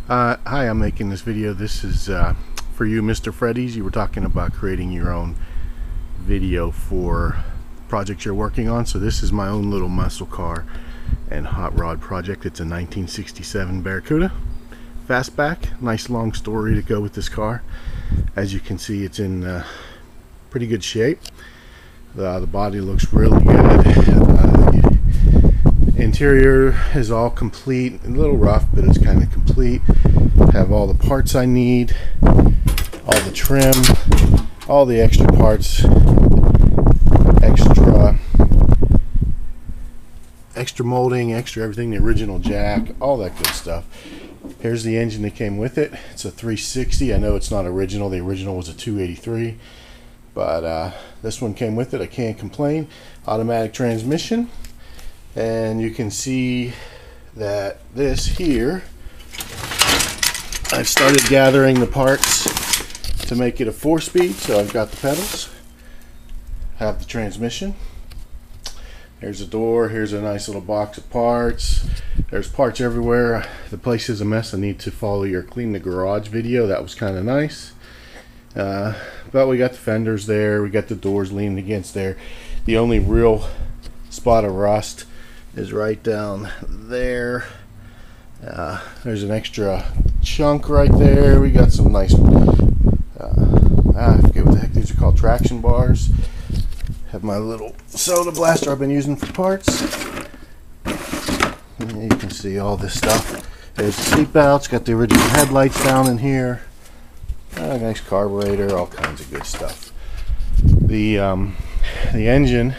Hi, I'm making this video. This is for you, Mr. Freddy's. You were talking about creating your own video for projects you're working on. So this is my own little muscle car and hot rod project. It's a 1967 Barracuda fastback. Nice long story to go with this car. As you can see, it's in pretty good shape. The body looks really good. Interior is all complete, a little rough, but it's kind of complete. Have all the parts I need, all the trim, all the extra parts, extra molding, extra everything, the original jack, all that good stuff. Here's the engine that came with it. It's a 360. I know it's not original. The original was a 283, but this one came with it. I can't complain. Automatic transmission. And you can see that this here, I've started gathering the parts to make it a 4-speed. So I've got the pedals, have the transmission, here's a door, here's a nice little box of parts, there's parts everywhere. The place is a mess. I need to follow your clean the garage video. That was kind of nice. But we got the fenders there, we got the doors leaning against there. The only real spot of rust is right down there. There's an extra chunk right there. We got some nice I forget what the heck these are called, traction bars. Have my little soda blaster I've been using for parts. And you can see all this stuff. There's the seat belts, got the original headlights down in here. Nice carburetor, all kinds of good stuff. The engine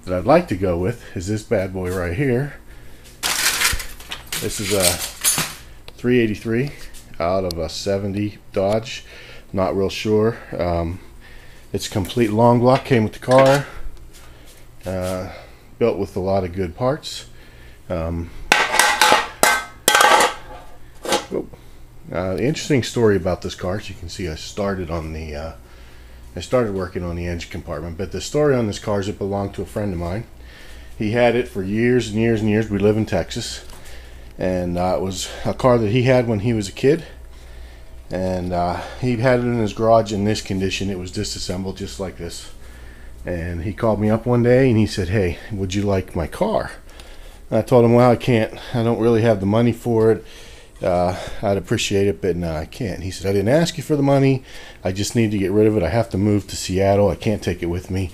that I'd like to go with is this bad boy right here. This is a 383 out of a 70 Dodge. Not real sure. It's complete long block, came with the car. Built with a lot of good parts. The interesting story about this car, as you can see, I started working on the engine compartment, but the story on this car is it belonged to a friend of mine. He had it for years and years and years. We live in Texas, and it was a car that he had when he was a kid, and he had it in his garage in this condition. It was disassembled just like this, and he called me up one day and he said, "Hey, would you like my car?" And I told him, "Well, I don't really have the money for it. I'd appreciate it, but no, I can't." He said, "I didn't ask you for the money. I just need to get rid of it. I have to move to Seattle. I can't take it with me.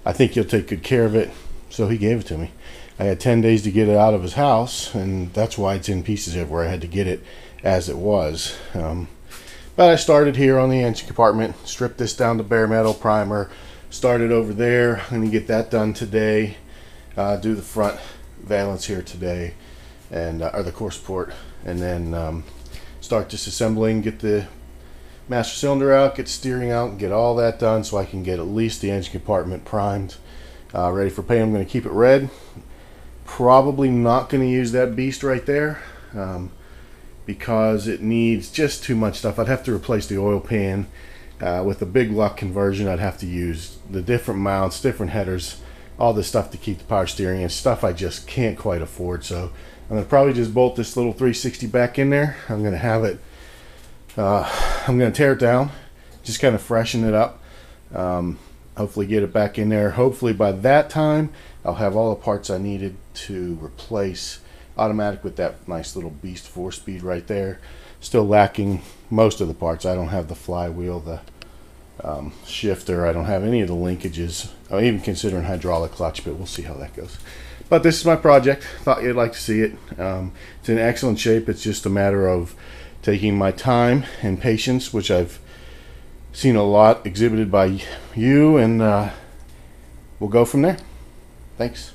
I think you'll take good care of it." So he gave it to me. I had 10 days to get it out of his house, and that's why it's in pieces everywhere. I had to get it as it was. But I started here on the engine compartment, stripped this down to bare metal primer, started over there. I'm going to get that done today. Do the front valance here today, and or the core support, and then start disassembling, get the master cylinder out, get the steering out, and get all that done so I can get at least the engine compartment primed, ready for paint. I'm going to keep it red. Probably not going to use that beast right there because it needs just too much stuff. I'd have to replace the oil pan with a big luck conversion. I'd have to use the different mounts, different headers, all this stuff to keep the power steering, and stuff I just can't quite afford. So I'm going to probably just bolt this little 360 back in there. I'm going to have it, I'm going to tear it down, just kind of freshen it up, hopefully get it back in there. Hopefully by that time I'll have all the parts I needed to replace automatic with that nice little beast 4-speed right there. Still lacking most of the parts. I don't have the flywheel, the shifter. I don't have any of the linkages. I'm even considering hydraulic clutch, but we'll see how that goes. But this is my project. Thought you'd like to see it. It's in excellent shape. It's just a matter of taking my time and patience, which I've seen a lot exhibited by you, and we'll go from there. Thanks.